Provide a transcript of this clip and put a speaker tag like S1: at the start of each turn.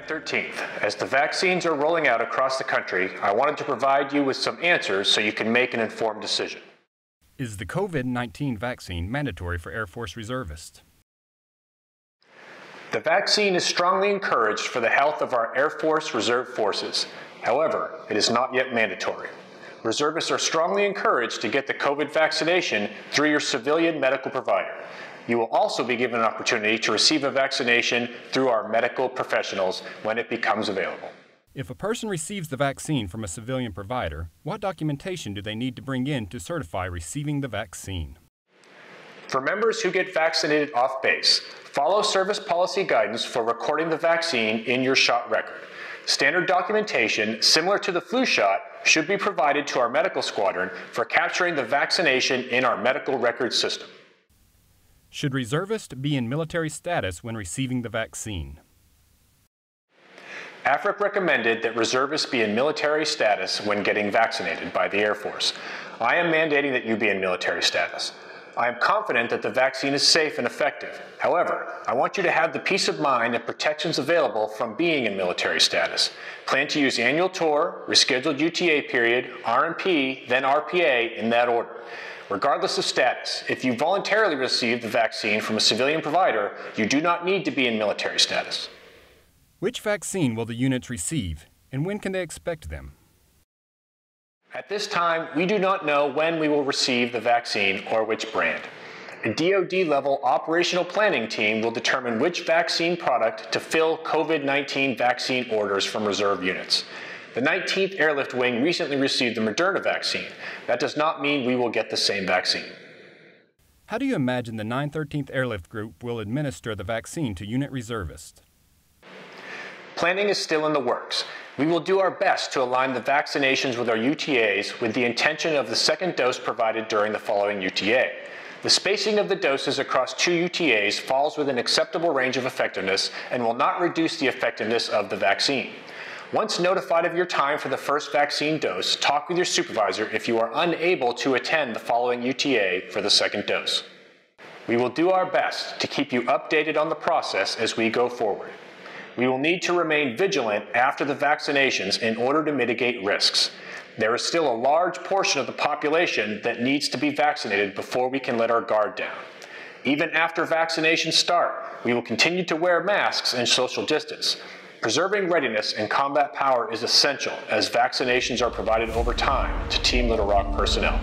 S1: 913th. As the vaccines are rolling out across the country, I wanted to provide you with some answers so you can make an informed decision.
S2: Is the COVID-19 vaccine mandatory for Air Force reservists?
S1: The vaccine is strongly encouraged for the health of our Air Force Reserve Forces. However, it is not yet mandatory. Reservists are strongly encouraged to get the COVID vaccination through your civilian medical provider. You will also be given an opportunity to receive a vaccination through our medical professionals when it becomes available.
S2: If a person receives the vaccine from a civilian provider, what documentation do they need to bring in to certify receiving the vaccine?
S1: For members who get vaccinated off base, follow service policy guidance for recording the vaccine in your shot record. Standard documentation, similar to the flu shot, should be provided to our medical squadron for capturing the vaccination in our medical record system.
S2: Should reservists be in military status when receiving the vaccine?
S1: AFRIC recommended that reservists be in military status when getting vaccinated by the Air Force. I am mandating that you be in military status. I am confident that the vaccine is safe and effective. However, I want you to have the peace of mind and protections available from being in military status. Plan to use annual tour, rescheduled UTA period, RMP, then RPA in that order. Regardless of status, if you voluntarily receive the vaccine from a civilian provider, you do not need to be in military status.
S2: Which vaccine will the units receive, and when can they expect them?
S1: At this time, we do not know when we will receive the vaccine or which brand. A DoD-level operational planning team will determine which vaccine product to fill COVID-19 vaccine orders from reserve units. The 19th Airlift Wing recently received the Moderna vaccine. That does not mean we will get the same vaccine.
S2: How do you imagine the 913th Airlift Group will administer the vaccine to unit reservists?
S1: Planning is still in the works. We will do our best to align the vaccinations with our UTAs with the intention of the second dose provided during the following UTA. The spacing of the doses across 2 UTAs falls within acceptable range of effectiveness and will not reduce the effectiveness of the vaccine. Once notified of your time for the first vaccine dose, talk with your supervisor if you are unable to attend the following UTA for the second dose. We will do our best to keep you updated on the process as we go forward. We will need to remain vigilant after the vaccinations in order to mitigate risks. There is still a large portion of the population that needs to be vaccinated before we can let our guard down. Even after vaccinations start, we will continue to wear masks and social distance. Preserving readiness and combat power is essential as vaccinations are provided over time to Team Little Rock personnel.